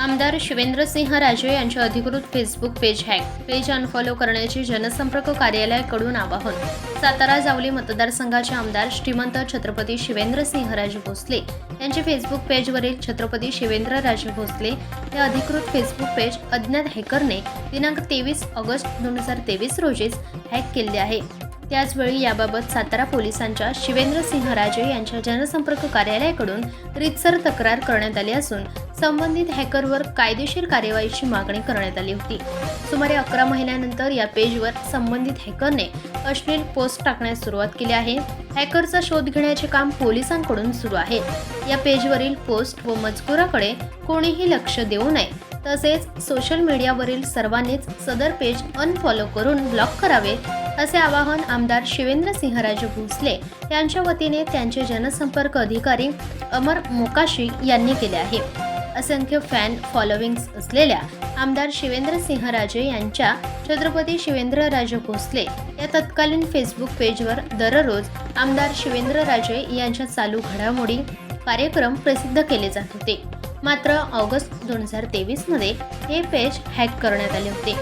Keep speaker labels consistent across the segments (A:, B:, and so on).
A: आमदार शिवेंद्रसिंहराजे यांचे अधिकृत फेसबुक पेज अनफॉलो करण्याचे जनसंपर्क कार्यालयाकडून आवाहन। सातारा जावली मतदारसंघाचे आमदार श्रीमंत छत्रपती शिवेंद्रसिंहराजे भोसले यांचे फेसबुक पेजवरील छत्रपती शिवेंद्रराजे भोसले हे अधिकृत फेसबुक पेज अज्ञात हॅकरने दिनांक 23 ऑगस्ट 2023 रोजीच हॅक केले आहे। त्याचवेळी याबाबत सातारा पोलिसांच्या शिवेंद्रसिंहराजे यांच्या जनसंपर्क कार्यालयाकडून रीतसर तक्रार करण्यात आली असून संबंधित हॅकरवर कायदेशीर कार्यवाहीची मागणी करण्यात आली होती। सुमारे 11 महिन्यानंतर या पेजवर संबंधित हॅकरने अश्लील पोस्ट टाकण्यास सुरुवात केली आहे। हॅकरचा शोध घेण्याचे काम पोलिसांकडून सुरू आहे। या पेजवरील पोस्ट व मजकुराकडे कोणीही लक्ष देऊ नये, तसेच सोशल मीडियावरील सर्वांनीच सदर पेज अनफॉलो करून ब्लॉक करावे, असे आवाहन आमदार शिवेंद्रसिंहराजे भोसले यांच्या वतीने त्यांचे जनसंपर्क अधिकारी अमर मोकाशी यांनी केले आहे। असंख्य फॅन फॉलोविंग्स असलेल्या आमदार शिवेंद्रसिंहराजे यांच्या छत्रपती शिवेंद्रराजे भोसले या तत्कालीन फेसबुक पेजवर दररोज आमदार शिवेंद्रराजे यांच्या चालू घडामोडी कार्यक्रम प्रसिद्ध केले जात होते। मात्र ऑगस्ट 2023 मध्ये हे पेज हॅक करण्यात आले होते।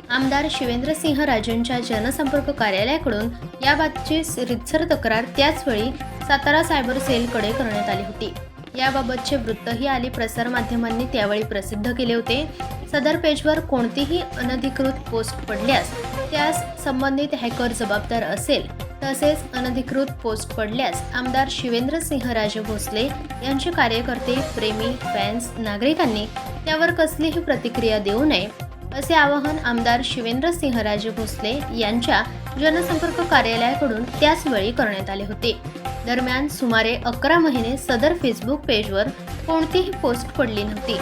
A: आमदार शिवेंद्रसिंहराजेंच्या जनसंपर्क कार्यालयाकडून याबाबतची रीतसर तक्रार त्याचवेळी सातारा सायबर सेलकडे करण्यात आली होती। याबाबतचे वृत्तही आली प्रसारमाध्यमांनी त्यावेळी प्रसिद्ध केले होते। सदर पेजवर कोणतीही अनधिकृत पोस्ट पडल्यास त्यास संबंधित हॅकर जबाबदार असेल, तसेच अनधिकृत पोस्ट पडल्यास आमदार शिवेंद्रसिंहराजे भोसले यांचे कार्यकर्ते, प्रेमी, फॅन्स, नागरिकांनी त्यावर कसलीही प्रतिक्रिया देऊ नये, असे आवाहन आमदार शिवेंद्रसिंहराजे भोसले यांच्या जनसंपर्क कार्यालयाकडून त्याचवेळी करण्यात आले होते। दरम्यान सुमारे 11 महिने सदर फेसबुक पेजवर कोणतीही पोस्ट पडली नव्हती।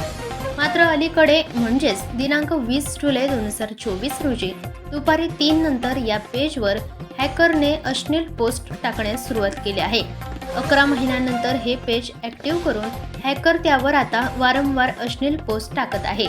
A: मात्र अलीकडे म्हणजेच दिनांक 20 जुलै 2024 रोजी दुपारी 3 नंतर या पेजवर हॅकरने अश्लील पोस्ट टाकण्यास सुरुवात केली आहे। 11 महिन्यानंतर हे पेज ॲक्टिव्ह करून हॅकर त्यावर आता वारंवार अश्लील पोस्ट टाकत आहे।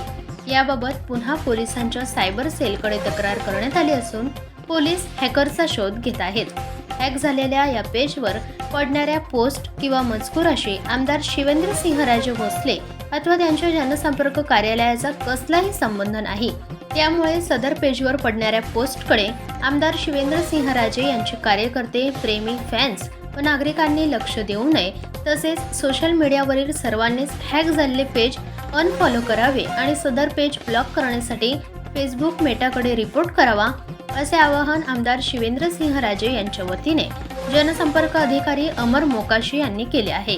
A: याबाबत पुन्हा पोलिसांच्या सायबर सेलकडे तक्रार करण्यात आली असून पोलीस हॅकरचा शोध घेत आहेत। हॅक झालेल्या या पेजवर पडणाऱ्या पोस्ट किंवा मजकुराशी आमदार शिवेंद्रसिंहराजे भोसले अथवा त्यांच्या जनसंपर्क कार्यालयाचा कसलाही संबंध नाही। त्यामुळे सदर पेजवर पडणाऱ्या पोस्टकडे आमदार शिवेंद्रसिंहराजे यांचे कार्यकर्ते, प्रेमी, फॅन्स व नागरिकांनी लक्ष देऊ नये, तसेच सोशल मीडियावरील सर्वांनीच हॅक झालेले पेज अनफॉलो करावे आणि सदर पेज ब्लॉक करण्यासाठी फेसबुक मेटाकडे रिपोर्ट करावा, असे आवाहन आमदार शिवेंद्रसिंहराजे यांच्या वतीने जनसंपर्क अधिकारी अमर मोकाशी यांनी केले आहे।